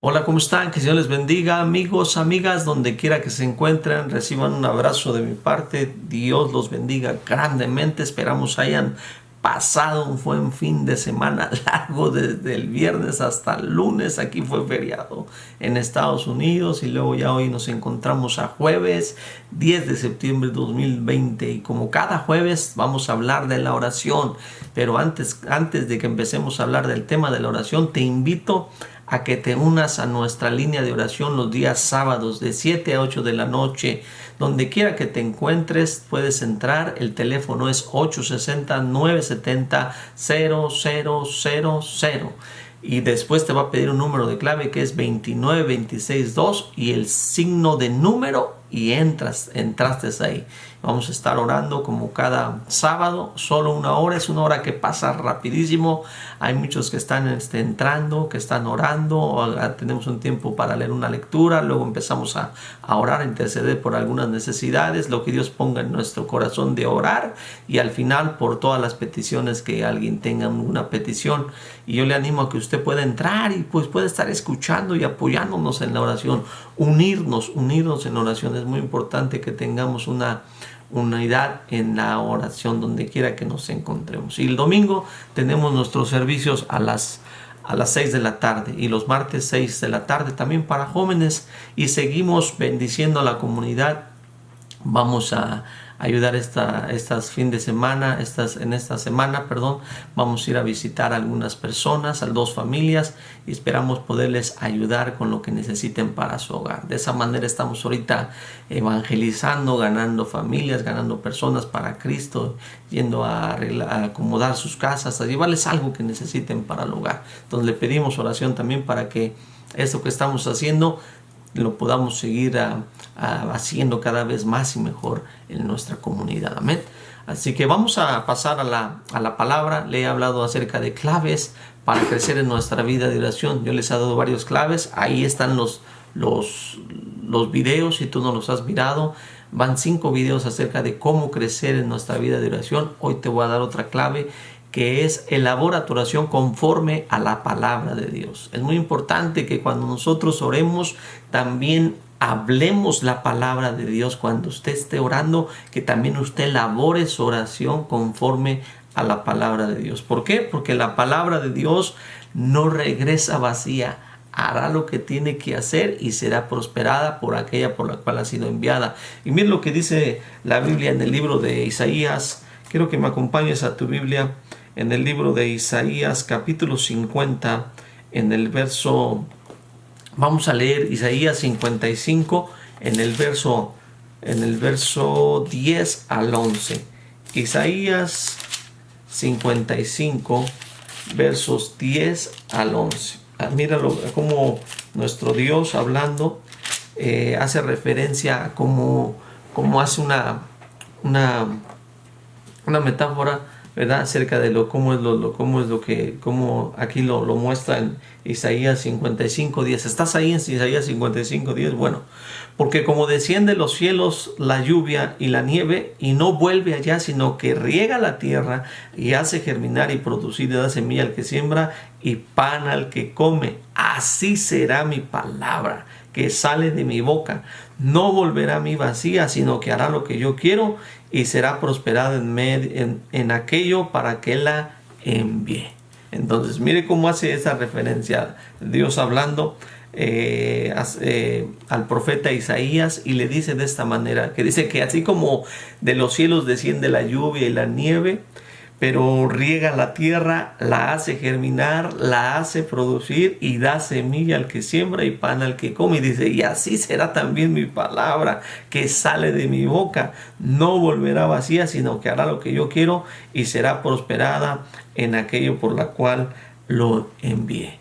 Hola, ¿cómo están? Que el Señor les bendiga, amigos, amigas, donde quiera que se encuentren, reciban un abrazo de mi parte. Dios los bendiga grandemente. Esperamos hayan pasado un buen fin de semana largo desde el viernes hasta el lunes. Aquí fue feriado en Estados Unidos y luego ya hoy nos encontramos a jueves 10 de septiembre de 2020 y como cada jueves vamos a hablar de la oración. Pero antes de que empecemos a hablar del tema de la oración, te invito a que te unas a nuestra línea de oración los días sábados de 7 a 8 de la noche. Donde quiera que te encuentres puedes entrar. El teléfono es 860-970-0000 y después te va a pedir un número de clave que es 29262 y el signo de número y entraste ahí. Vamos a estar orando como cada sábado, solo una hora, es una hora que pasa rapidísimo. Hay muchos que están entrando, que están orando, tenemos un tiempo para leer una lectura, luego empezamos a orar, a interceder por algunas necesidades, lo que Dios ponga en nuestro corazón de orar y al final por todas las peticiones que alguien tenga una petición. Y yo le animo a que usted pueda entrar y pues pueda estar escuchando y apoyándonos en la oración, unirnos en la oración. Es muy importante que tengamos una unidad en la oración donde quiera que nos encontremos. Y el domingo tenemos nuestros servicios a las 6 de la tarde y los martes 6 de la tarde también para jóvenes y seguimos bendiciendo a la comunidad. Vamos a ayudar estas fin de semana, en esta semana, perdón, vamos a ir a visitar a algunas personas, a dos familias y esperamos poderles ayudar con lo que necesiten para su hogar. De esa manera estamos ahorita evangelizando, ganando familias, ganando personas para Cristo, yendo a acomodar sus casas, a llevarles algo que necesiten para el hogar. Entonces le pedimos oración también para que esto que estamos haciendo lo podamos seguir haciendo cada vez más y mejor en nuestra comunidad. Amén. Así que vamos a pasar a la palabra. Le he hablado acerca de claves para crecer en nuestra vida de oración. Yo les he dado varios claves. Ahí están los videos. Si tú no los has mirado, van 5 videos acerca de cómo crecer en nuestra vida de oración. Hoy te voy a dar otra clave que es elabora tu oración conforme a la palabra de Dios. Es muy importante que cuando nosotros oremos también hablemos la palabra de Dios. Cuando usted esté orando, que también usted elabore su oración conforme a la palabra de Dios. ¿Por qué? Porque la palabra de Dios no regresa vacía. Hará lo que tiene que hacer y será prosperada por aquella por la cual ha sido enviada. Y miren lo que dice la Biblia en el libro de Isaías. Quiero que me acompañes a tu Biblia en el libro de Isaías capítulo 50, en el verso, vamos a leer Isaías 55 en el verso 10 al 11. Isaías 55 versos 10 al 11. Míralo como nuestro Dios hablando hace referencia a cómo hace una metáfora, ¿verdad? Acerca de cómo aquí lo muestra en Isaías 55:10. ¿Estás ahí en Isaías 55:10? Bueno, porque como desciende los cielos la lluvia y la nieve y no vuelve allá, sino que riega la tierra y hace germinar y producir y da semilla al que siembra y pan al que come, así será mi palabra que sale de mi boca. No volverá a mí vacía, sino que hará lo que yo quiero y será prosperada en aquello para que la envíe. Entonces, mire cómo hace esa referencia Dios hablando al profeta Isaías y le dice de esta manera, que dice que así como de los cielos desciende la lluvia y la nieve, pero riega la tierra, la hace germinar, la hace producir y da semilla al que siembra y pan al que come. Y dice, y así será también mi palabra que sale de mi boca. No volverá vacía, sino que hará lo que yo quiero y será prosperada en aquello por la cual lo envié.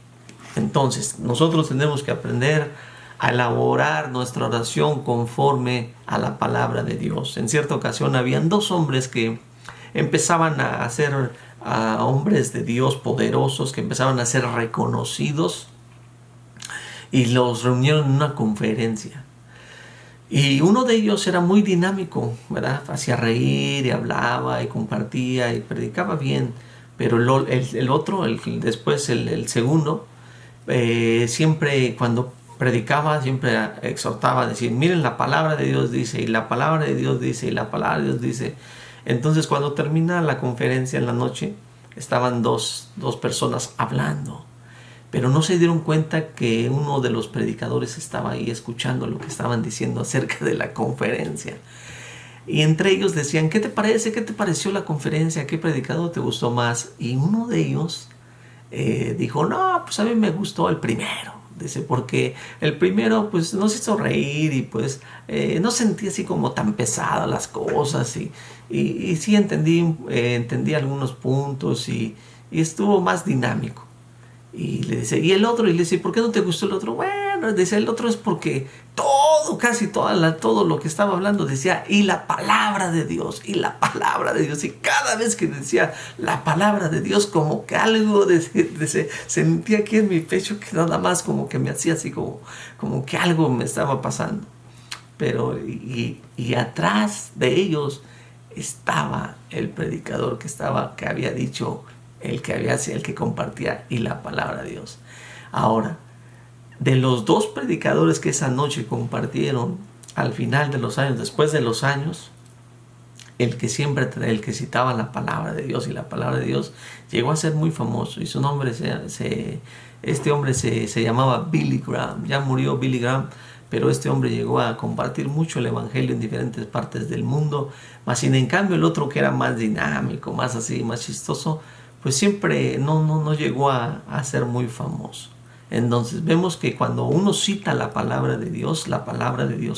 Entonces, nosotros tenemos que aprender a elaborar nuestra oración conforme a la palabra de Dios. En cierta ocasión habían 2 hombres que empezaban a ser hombres de Dios poderosos, que empezaban a ser reconocidos y los reunieron en una conferencia. Y uno de ellos era muy dinámico, ¿verdad? Hacía reír y hablaba y compartía y predicaba bien. Pero el otro, después el segundo, siempre cuando predicaba, siempre exhortaba a decir, miren, la palabra de Dios dice, y la palabra de Dios dice, y la palabra de Dios dice. Entonces cuando termina la conferencia en la noche, estaban dos personas hablando, pero no se dieron cuenta que uno de los predicadores estaba ahí escuchando lo que estaban diciendo acerca de la conferencia. Y entre ellos decían, ¿qué te parece? ¿Qué te pareció la conferencia? ¿Qué predicador te gustó más? Y uno de ellos dijo, no, pues a mí me gustó el primero. Dice, porque el primero pues nos hizo reír y pues no sentí así como tan pesadas las cosas y sí entendí algunos puntos y estuvo más dinámico. Y le dice, ¿y el otro? Y le dice, ¿por qué no te gustó el otro? Bueno, dice, el otro es porque casi todo lo que estaba hablando decía, y la palabra de Dios, y la palabra de Dios. Y cada vez que decía la palabra de Dios, como que algo sentía aquí en mi pecho que nada más como que me hacía así como que algo me estaba pasando. Pero, y atrás de ellos estaba el predicador que había dicho, el que compartía y la palabra de Dios. Ahora, de los dos predicadores que esa noche compartieron, al final de los años, después de los años, el que citaba la palabra de Dios y la palabra de Dios llegó a ser muy famoso, y su nombre este hombre se llamaba Billy Graham. Ya murió Billy Graham, pero este hombre llegó a compartir mucho el evangelio en diferentes partes del mundo. Mas sin en cambio el otro, que era más dinámico, más así, más chistoso, pues siempre no llegó a ser muy famoso. Entonces vemos que cuando uno cita la palabra de Dios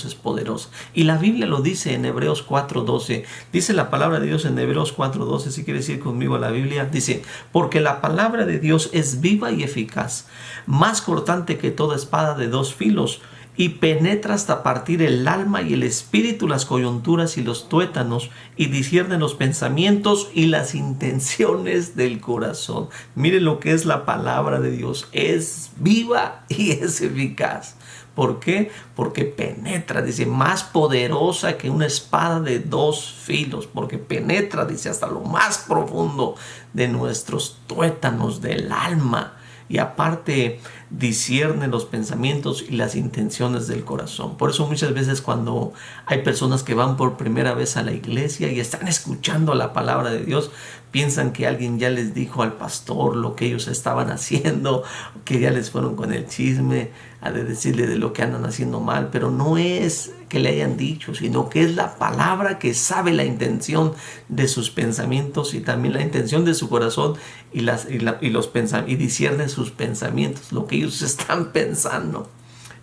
es poderosa. Y la Biblia lo dice en Hebreos 4:12. Dice la palabra de Dios en Hebreos 4:12, si quieres ir conmigo a la Biblia. Dice, porque la palabra de Dios es viva y eficaz, más cortante que toda espada de dos filos, y penetra hasta partir el alma y el espíritu, las coyunturas y los tuétanos, y discierne los pensamientos y las intenciones del corazón. Mire lo que es la palabra de Dios. Es viva y es eficaz. ¿Por qué? Porque penetra, dice, más poderosa que una espada de dos filos, porque penetra, dice, hasta lo más profundo de nuestros tuétanos del alma. Y aparte discierne los pensamientos y las intenciones del corazón. Por eso muchas veces cuando hay personas que van por primera vez a la iglesia y están escuchando la palabra de Dios, piensan que alguien ya les dijo al pastor lo que ellos estaban haciendo, que ya les fueron con el chisme a decirle de lo que andan haciendo mal. Pero no es que le hayan dicho, sino que es la palabra que sabe la intención de sus pensamientos y también la intención de su corazón y discierne sus pensamientos, lo que ellos están pensando.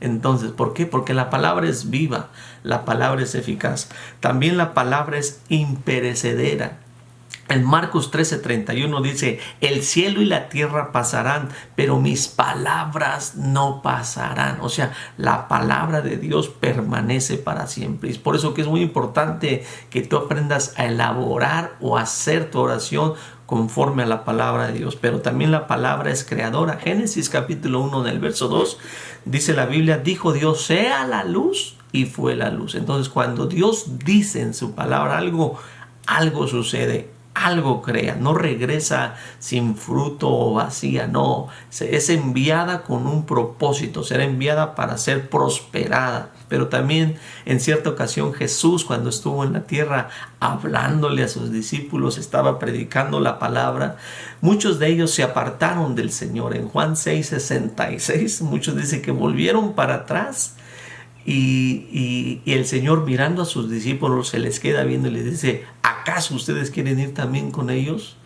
Entonces, ¿por qué? Porque la palabra es viva, la palabra es eficaz. También la palabra es imperecedera. En Marcos 13:31 dice, el cielo y la tierra pasarán, pero mis palabras no pasarán. O sea, la palabra de Dios permanece para siempre. Y es por eso que es muy importante que tú aprendas a elaborar o hacer tu oración conforme a la palabra de Dios. Pero también la palabra es creadora. Génesis capítulo 1 en el verso 2 dice la Biblia, dijo Dios, sea la luz, y fue la luz. Entonces cuando Dios dice en su palabra algo sucede. Algo crea, no regresa sin fruto o vacía, no, es enviada con un propósito, será enviada para ser prosperada. Pero también en cierta ocasión Jesús, cuando estuvo en la tierra hablándole a sus discípulos, estaba predicando la palabra, muchos de ellos se apartaron del Señor. En Juan 6:66 muchos dicen que volvieron para atrás. Y el Señor, mirando a sus discípulos, se les queda viendo y les dice, ¿acaso ustedes quieren ir también con ellos?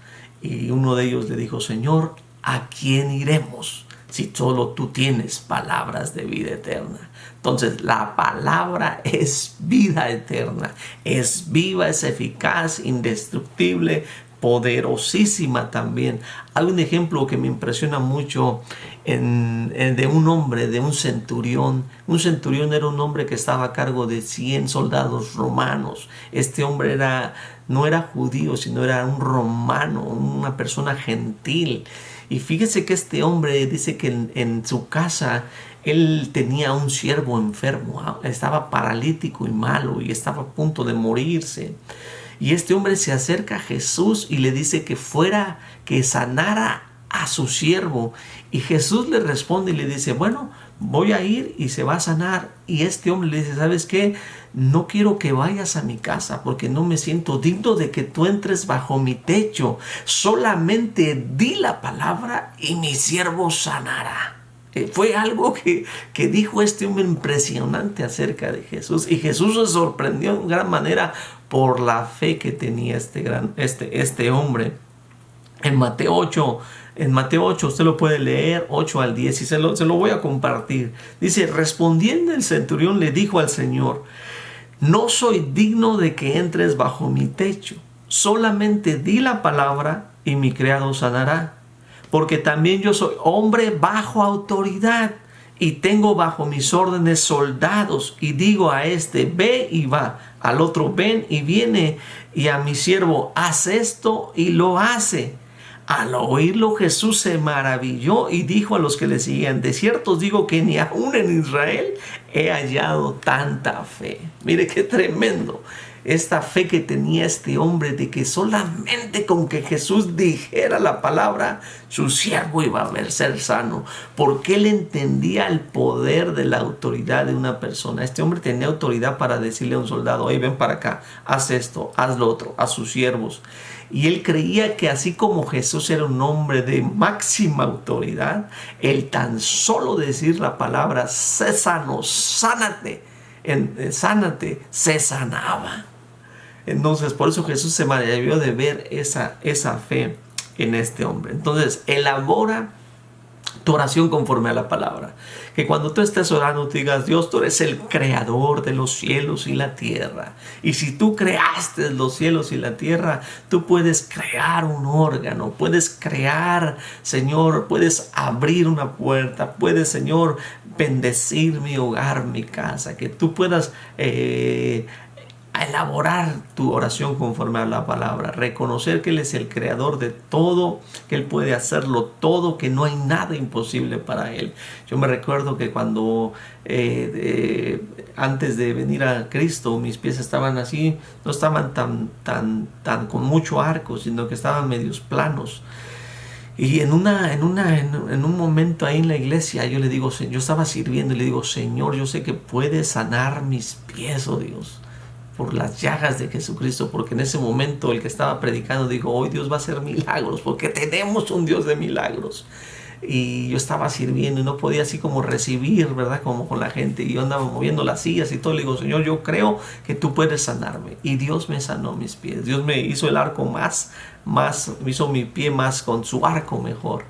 Y uno de ellos le dijo, Señor, ¿a quién iremos si solo tú tienes palabras de vida eterna? Entonces la palabra es vida eterna, es viva, es eficaz, indestructible, poderosísima también. Hay un ejemplo que me impresiona mucho de un hombre, de un centurión. Un centurión era un hombre que estaba a cargo de 100 soldados romanos. Este hombre no era judío, sino era un romano, una persona gentil. Y fíjese que este hombre dice que en su casa él tenía un siervo enfermo, estaba paralítico y malo y estaba a punto de morirse. Y este hombre se acerca a Jesús y le dice que sanara a su siervo. Y Jesús le responde y le dice, bueno, voy a ir y se va a sanar. Y este hombre le dice, ¿sabes qué? No quiero que vayas a mi casa porque no me siento digno de que tú entres bajo mi techo. Solamente di la palabra y mi siervo sanará. Fue algo que dijo este hombre impresionante acerca de Jesús. Y Jesús se sorprendió en gran manera por la fe que tenía este hombre. En Mateo 8, usted lo puede leer, 8 al 10, y se lo voy a compartir. Dice, respondiendo el centurión le dijo al Señor, no soy digno de que entres bajo mi techo. Solamente di la palabra y mi criado sanará. Porque también yo soy hombre bajo autoridad y tengo bajo mis órdenes soldados. Y digo a este, ve y va. Al otro, ven y viene. Y a mi siervo, haz esto y lo hace. Al oírlo Jesús se maravilló y dijo a los que le seguían, de cierto os digo que ni aún en Israel he hallado tanta fe. Mire qué tremendo. Esta fe que tenía este hombre de que solamente con que Jesús dijera la palabra, su siervo iba a ser sano, porque él entendía el poder de la autoridad de una persona. Este hombre tenía autoridad para decirle a un soldado, oye, ven para acá, haz esto, haz lo otro, a sus siervos. Y él creía que así como Jesús era un hombre de máxima autoridad, el tan solo decir la palabra, sé sano, sánate, sánate, se sanaba. Entonces, por eso Jesús se maravilló de ver esa fe en este hombre. Entonces, elabora tu oración conforme a la palabra. Que cuando tú estés orando, tú digas, Dios, tú eres el creador de los cielos y la tierra. Y si tú creaste los cielos y la tierra, tú puedes crear un órgano, puedes crear, Señor, puedes abrir una puerta, puedes, Señor, bendecir mi hogar, mi casa. Que tú puedas a elaborar tu oración conforme a la palabra, reconocer que Él es el creador de todo, que Él puede hacerlo todo, que no hay nada imposible para Él. Yo me recuerdo que cuando antes de venir a Cristo, mis pies estaban así, no estaban tan con mucho arco, sino que estaban medios planos. Y en un momento ahí en la iglesia, yo le digo, yo estaba sirviendo y le digo, Señor, yo sé que puedes sanar mis pies, oh Dios, por las llagas de Jesucristo, porque en ese momento el que estaba predicando dijo, hoy Dios va a hacer milagros, porque tenemos un Dios de milagros. Y yo estaba sirviendo y no podía así como recibir, ¿verdad? Como con la gente, y yo andaba moviendo las sillas y todo. Le digo, Señor, yo creo que tú puedes sanarme. Y Dios me sanó mis pies. Dios me hizo el arco más, me hizo mi pie más con su arco mejor.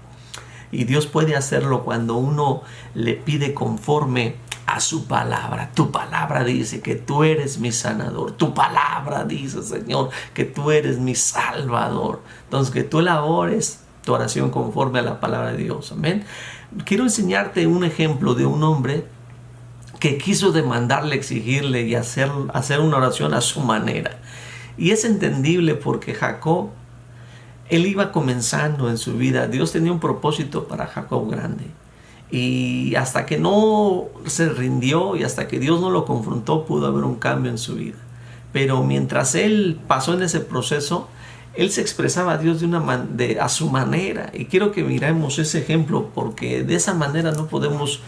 Y Dios puede hacerlo cuando uno le pide conforme a su palabra. Tu palabra dice que tú eres mi sanador. Tu palabra dice, Señor, que tú eres mi salvador. Entonces, que tú elabores tu oración conforme a la palabra de Dios. Amén. Quiero enseñarte un ejemplo de un hombre que quiso demandarle, exigirle y hacer una oración a su manera. Y es entendible porque Jacob, él iba comenzando en su vida. Dios tenía un propósito para Jacob grande. Y hasta que no se rindió y hasta que Dios no lo confrontó, pudo haber un cambio en su vida. Pero mientras él pasó en ese proceso, él se expresaba a Dios a su manera. Y quiero que miremos ese ejemplo, porque de esa manera no podemos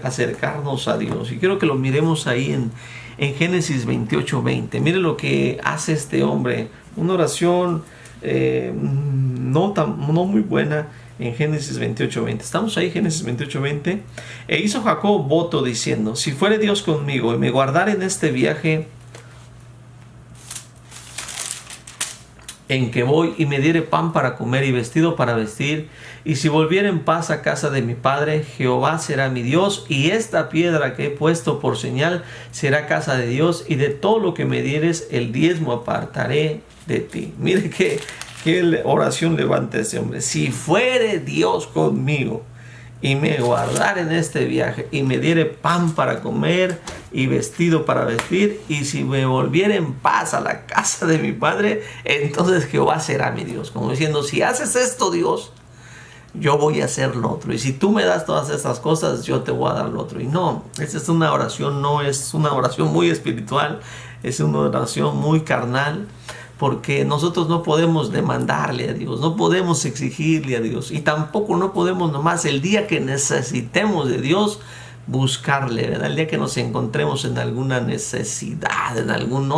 acercarnos a Dios. Y quiero que lo miremos ahí en Génesis 28:20. Mire lo que hace este hombre. Una oración no muy buena. En Génesis 28:20. Estamos ahí, Génesis 28:20. E hizo Jacob voto diciendo, si fuere Dios conmigo y me guardare en este viaje en que voy, y me diere pan para comer y vestido para vestir, y si volviere en paz a casa de mi padre, Jehová será mi Dios, y esta piedra que he puesto por señal será casa de Dios, y de todo lo que me dieres el diezmo apartaré de ti. Mire qué oración levanta ese hombre. Si fuere Dios conmigo y me guardare en este viaje y me diere pan para comer y vestido para vestir, y si me volviere en paz a la casa de mi padre, entonces Jehová será mi Dios. Como diciendo, si haces esto, Dios, yo voy a hacer lo otro. Y si tú me das todas estas cosas, yo te voy a dar lo otro. Y no, esta es una oración, no es una oración muy espiritual, es una oración muy carnal. porque nosotros no podemos demandarle a Dios, no podemos exigirle a Dios, y tampoco no podemos nomás el día que necesitemos de Dios buscarle, ¿verdad? El día que nos encontremos en alguna necesidad, en algún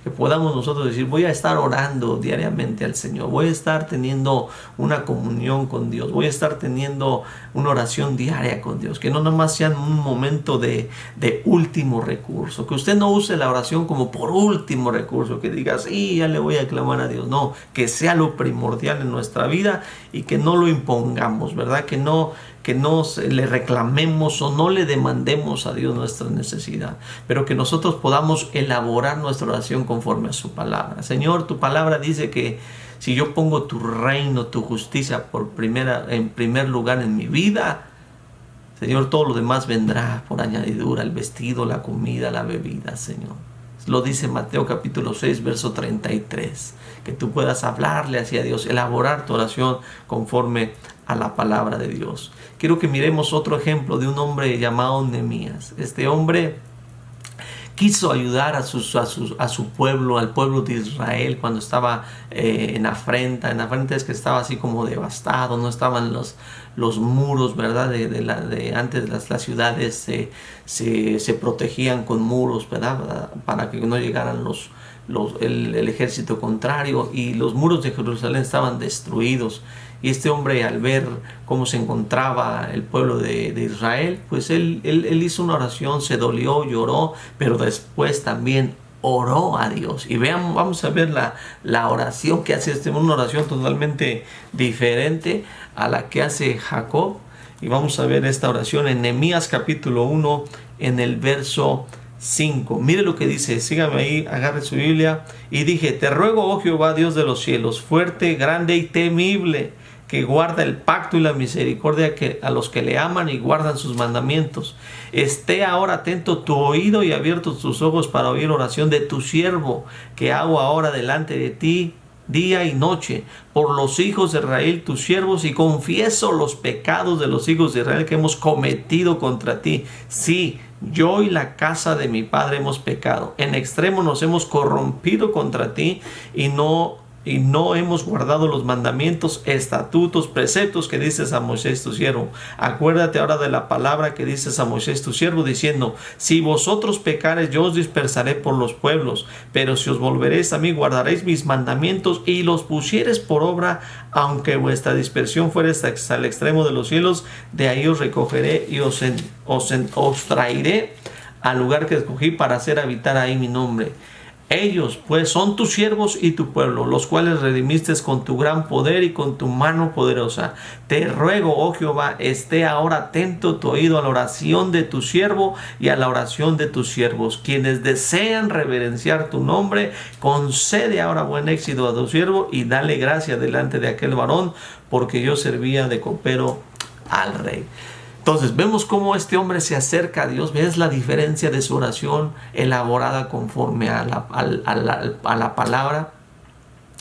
que podamos nosotros decir, voy a estar orando diariamente al Señor, voy a estar teniendo una comunión con Dios, voy a estar teniendo una oración diaria con Dios, que no nomás sea un momento de último recurso, que usted no use la oración como por último recurso, que diga, sí, ya le voy a clamar a Dios, no, que sea lo primordial en nuestra vida y que no lo impongamos, ¿verdad? Que no le reclamemos o no le demandemos a Dios nuestra necesidad, pero que nosotros podamos elaborar nuestra oración conforme a su palabra. Señor, tu palabra dice que si yo pongo tu reino, tu justicia en primer lugar en mi vida, Señor, todo lo demás vendrá por añadidura, el vestido, la comida, la bebida, Señor. Lo dice Mateo capítulo 6, verso 33. Que tú puedas hablarle hacia Dios, elaborar tu oración conforme a la palabra de Dios. Quiero que miremos otro ejemplo de un hombre llamado Nehemías. Este hombre quiso ayudar a su pueblo, al pueblo de Israel, cuando estaba en afrenta. En afrenta es que estaba así como devastado, no estaban los muros, ¿verdad? Antes las ciudades se protegían con muros, ¿verdad? Para que no llegaran el ejército contrario, y los muros de Jerusalén estaban destruidos. Y este hombre, al ver cómo se encontraba el pueblo de Israel, pues él hizo una oración, se dolió, lloró, pero después también oró a Dios. Y vamos a ver la oración que hace una oración totalmente diferente a la que hace Jacob. Y vamos a ver esta oración en Nehemías capítulo 1, en el verso 5. Mire lo que dice, sígame ahí, agarre su Biblia. Y dije, te ruego, oh Jehová, Dios de los cielos, fuerte, grande y temible, que guarda el pacto y la misericordia a los que le aman y guardan sus mandamientos. Esté ahora atento tu oído y abiertos tus ojos para oír oración de tu siervo, que hago ahora delante de ti día y noche, por los hijos de Israel, tus siervos, y confieso los pecados de los hijos de Israel que hemos cometido contra ti. Sí, yo y la casa de mi padre hemos pecado. En extremo nos hemos corrompido contra ti y no hemos guardado los mandamientos, estatutos, preceptos que dices a Moisés tu siervo. Acuérdate ahora de la palabra que dices a Moisés tu siervo, diciendo, si vosotros pecares, yo os dispersaré por los pueblos, pero si os volveréis a mí, guardaréis mis mandamientos y los pusiereis por obra, aunque vuestra dispersión fuere hasta el extremo de los cielos, de ahí os recogeré y os traeré al lugar que escogí para hacer habitar ahí mi nombre. Ellos pues son tus siervos y tu pueblo, los cuales redimiste con tu gran poder y con tu mano poderosa. Te ruego, oh Jehová, esté ahora atento tu oído a la oración de tu siervo y a la oración de tus siervos, quienes desean reverenciar tu nombre. Concede ahora buen éxito a tu siervo y dale gracia delante de aquel varón, porque yo servía de copero al rey. Entonces vemos cómo este hombre se acerca a Dios. ¿Ves la diferencia de su oración elaborada conforme a la palabra?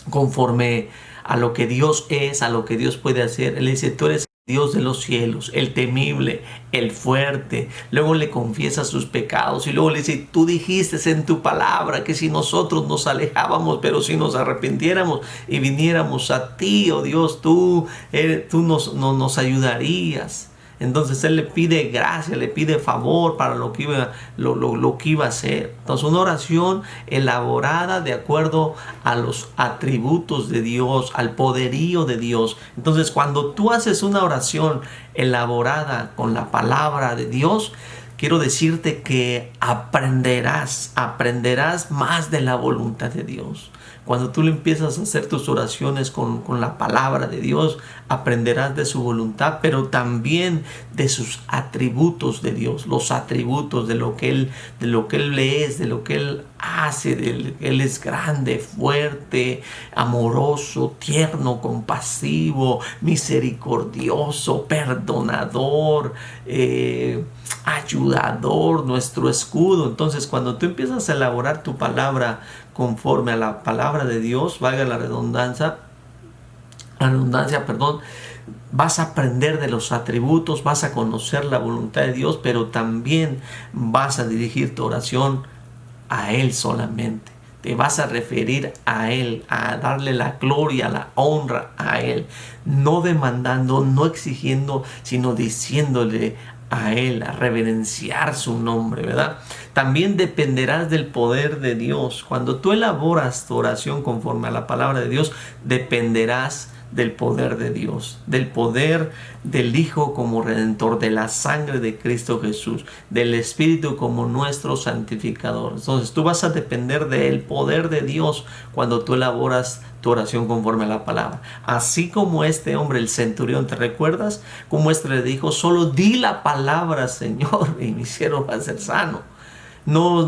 Conforme a lo que Dios es, a lo que Dios puede hacer. Él dice, tú eres Dios de los cielos, el temible, el fuerte. Luego le confiesa sus pecados y luego le dice, tú dijiste en tu palabra que si nosotros nos alejábamos, pero si nos arrepintiéramos y viniéramos a ti, oh Dios, tú nos ayudarías. Entonces él le pide gracia, le pide favor para lo que iba a hacer. Entonces una oración elaborada de acuerdo a los atributos de Dios, al poderío de Dios. Entonces cuando tú haces una oración elaborada con la palabra de Dios, quiero decirte que aprenderás más de la voluntad de Dios. Cuando tú le empiezas a hacer tus oraciones con la palabra de Dios, aprenderás de su voluntad, pero también de sus atributos de Dios, los atributos de lo que Él es, de lo que Él hace. Él es grande, fuerte, amoroso, tierno, compasivo, misericordioso, perdonador, ayudador, nuestro escudo. Entonces, cuando tú empiezas a elaborar tu palabra conforme a la palabra de Dios, valga la redundancia, vas a aprender de los atributos, vas a conocer la voluntad de Dios, pero también vas a dirigir tu oración a Él solamente. te vas a referir a Él, a darle la gloria, la honra a Él, no demandando, no exigiendo, sino diciéndole a Él, a reverenciar su nombre, ¿verdad? También dependerás del poder de Dios. Cuando tú elaboras tu oración conforme a la palabra de Dios, dependerás del poder de Dios, del poder del Hijo como Redentor, de la sangre de Cristo Jesús, del Espíritu como nuestro santificador. Entonces tú vas a depender del poder de Dios cuando tú elaboras tu oración conforme a la palabra. Así como este hombre, el centurión, ¿te recuerdas? Como este le dijo, solo di la palabra, Señor, y mi siervo va a ser sano. No,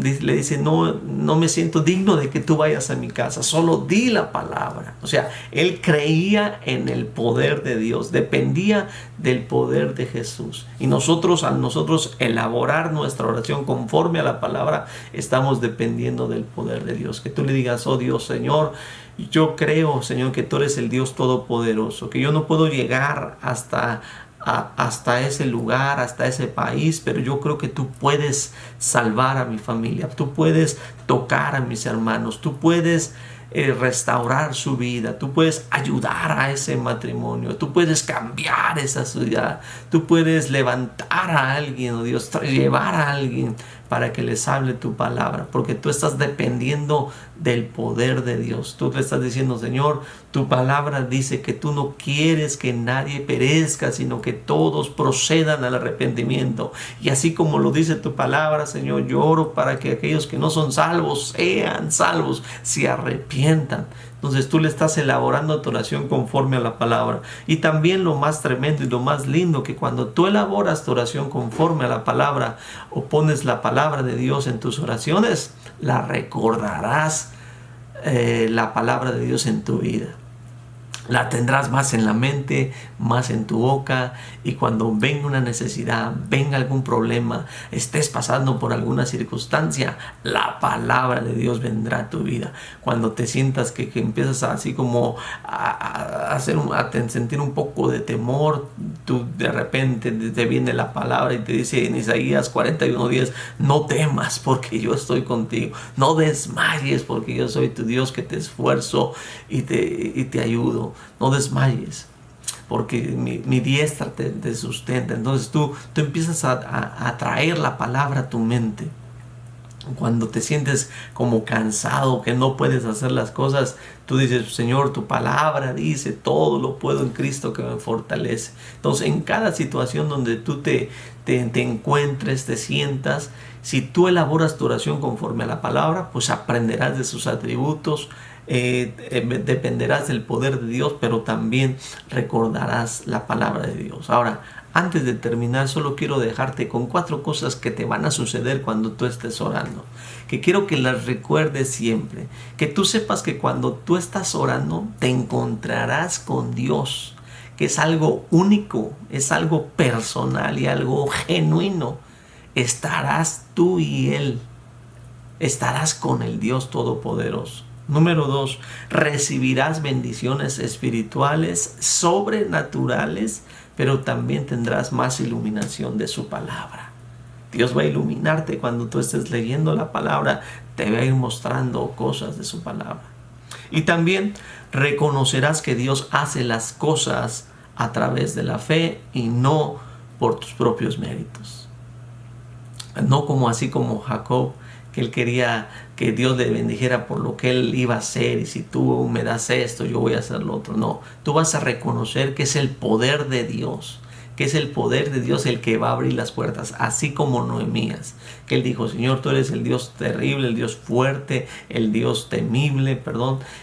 le dice, no me siento digno de que tú vayas a mi casa, solo di la palabra. O sea, él creía en el poder de Dios, dependía del poder de Jesús. Y al nosotros elaborar nuestra oración conforme a la palabra, estamos dependiendo del poder de Dios. Que tú le digas, oh Dios, Señor, yo creo, Señor, que tú eres el Dios todopoderoso, que yo no puedo llegar hasta ese lugar, hasta ese país, pero yo creo que tú puedes salvar a mi familia, tú puedes tocar a mis hermanos, tú puedes restaurar su vida, tú puedes ayudar a ese matrimonio, tú puedes cambiar esa ciudad, tú puedes levantar a alguien, oh Dios, llevar a alguien para que les hable tu palabra, porque tú estás dependiendo del poder de Dios. Tú le estás diciendo, Señor, tu palabra dice que tú no quieres que nadie perezca, sino que todos procedan al arrepentimiento. Y así como lo dice tu palabra, Señor, yo oro para que aquellos que no son salvos sean salvos, se arrepientan. Entonces tú le estás elaborando tu oración conforme a la palabra. Y también lo más tremendo y lo más lindo, que cuando tú elaboras tu oración conforme a la palabra o pones la palabra de Dios en tus oraciones, la recordarás, la palabra de Dios en tu vida. La tendrás más en la mente, más en tu boca, y cuando venga una necesidad, venga algún problema, estés pasando por alguna circunstancia, la palabra de Dios vendrá a tu vida. Cuando te sientas que empiezas así como a sentir un poco de temor, tú de repente te viene la palabra y te dice en Isaías 41:10, no temas porque yo estoy contigo, no desmayes porque yo soy tu Dios que te esfuerzo y te ayudo. No desmayes, porque mi diestra te sustenta. Entonces tú empiezas a traer la palabra a tu mente. Cuando te sientes como cansado, que no puedes hacer las cosas, tú dices, Señor, tu palabra dice, todo lo puedo en Cristo que me fortalece. Entonces, en cada situación donde tú te encuentres, te sientas, si tú elaboras tu oración conforme a la palabra, pues aprenderás de sus atributos, dependerás del poder de Dios, pero también recordarás la palabra de Dios. Ahora, antes de terminar, solo quiero dejarte con 4 cosas que te van a suceder cuando tú estés orando, que quiero que las recuerdes siempre, que tú sepas que cuando tú estás orando te encontrarás con Dios, que es algo único, es algo personal y algo genuino. Estarás tú y Él, estarás con el Dios Todopoderoso. Número 2, recibirás bendiciones espirituales, sobrenaturales, pero también tendrás más iluminación de su palabra. Dios va a iluminarte cuando tú estés leyendo la palabra, te va a ir mostrando cosas de su palabra. Y también reconocerás que Dios hace las cosas a través de la fe y no por tus propios méritos. No como así como Jacob, que él quería que Dios le bendijera por lo que él iba a hacer, y si tú me das esto, yo voy a hacer lo otro. No, tú vas a reconocer que es el poder de Dios, que es el poder de Dios el que va a abrir las puertas, así como Noemías, que él dijo, Señor, tú eres el Dios terrible, el Dios fuerte, el Dios temible,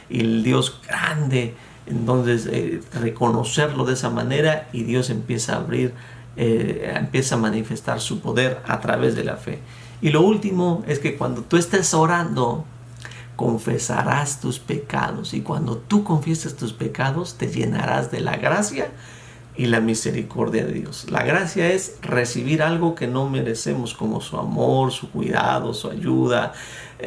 y el Dios grande. Entonces, reconocerlo de esa manera, y Dios empieza a abrir, empieza a manifestar su poder a través de la fe. Y lo último es que cuando tú estés orando, confesarás tus pecados. Y cuando tú confieses tus pecados, te llenarás de la gracia y la misericordia de Dios. La gracia es recibir algo que no merecemos, como su amor, su cuidado, su ayuda,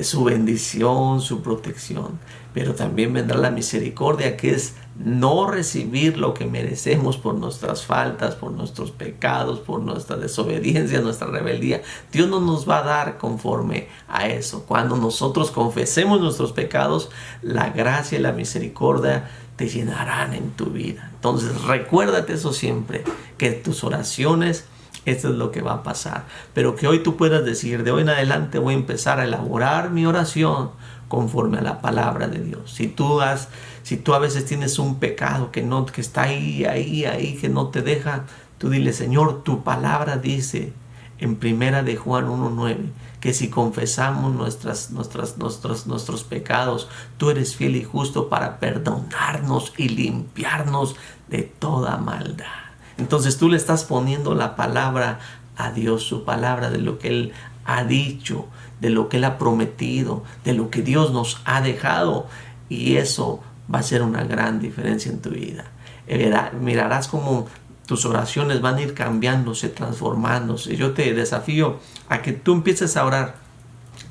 su bendición, su protección. Pero también vendrá la misericordia, que es no recibir lo que merecemos por nuestras faltas, por nuestros pecados, por nuestra desobediencia, nuestra rebeldía. Dios no nos va a dar conforme a eso. Cuando nosotros confesemos nuestros pecados, la gracia y la misericordia te llenarán en tu vida. Entonces recuérdate eso siempre, que tus oraciones, esto es lo que va a pasar. Pero que hoy tú puedas decir, de hoy en adelante voy a empezar a elaborar mi oración conforme a la palabra de Dios. Si tú a veces tienes un pecado que está ahí, que no te deja, tú dile, Señor, tu palabra dice en primera de Juan 1:9, que si confesamos nuestros pecados, tú eres fiel y justo para perdonarnos y limpiarnos de toda maldad. Entonces tú le estás poniendo la palabra a Dios, su palabra de lo que Él ha dicho, de lo que Él ha prometido, de lo que Dios nos ha dejado, y eso va a ser una gran diferencia en tu vida. Mirarás cómo tus oraciones van a ir cambiándose, transformándose. Yo te desafío a que tú empieces a orar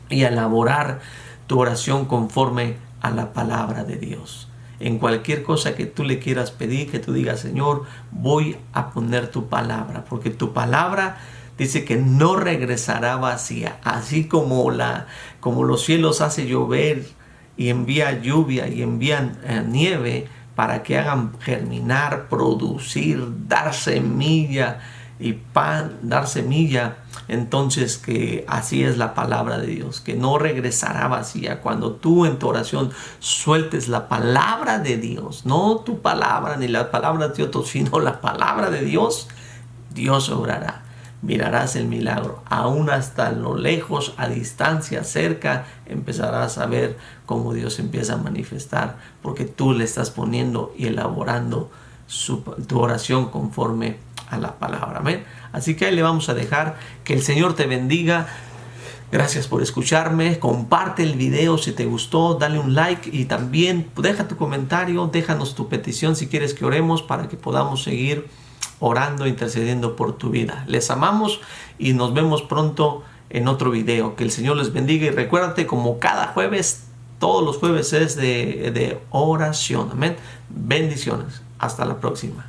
y a elaborar tu oración conforme a la palabra de Dios. En cualquier cosa que tú le quieras pedir, que tú digas, Señor, voy a poner tu palabra, porque tu palabra dice que no regresará vacía. Así como los cielos hace llover y envía lluvia y envían nieve para que hagan germinar, producir, dar semilla y pan, dar semilla. Entonces, que así es la palabra de Dios, que no regresará vacía. Cuando tú en tu oración sueltes la palabra de Dios, no tu palabra ni la palabra de otros, sino la palabra de Dios, Dios obrará. Mirarás el milagro, aún hasta lo lejos, a distancia, cerca, empezarás a ver cómo Dios empieza a manifestar, porque tú le estás poniendo y elaborando tu oración conforme a la palabra. Amén. Así que ahí le vamos a dejar. Que el Señor te bendiga. Gracias por escucharme. Comparte el video si te gustó, dale un like y también deja tu comentario, déjanos tu petición si quieres que oremos para que podamos seguir orando, intercediendo por tu vida. Les amamos y nos vemos pronto en otro video. Que el Señor les bendiga y recuérdate, como cada jueves, todos los jueves es de oración. Amén. Bendiciones. Hasta la próxima.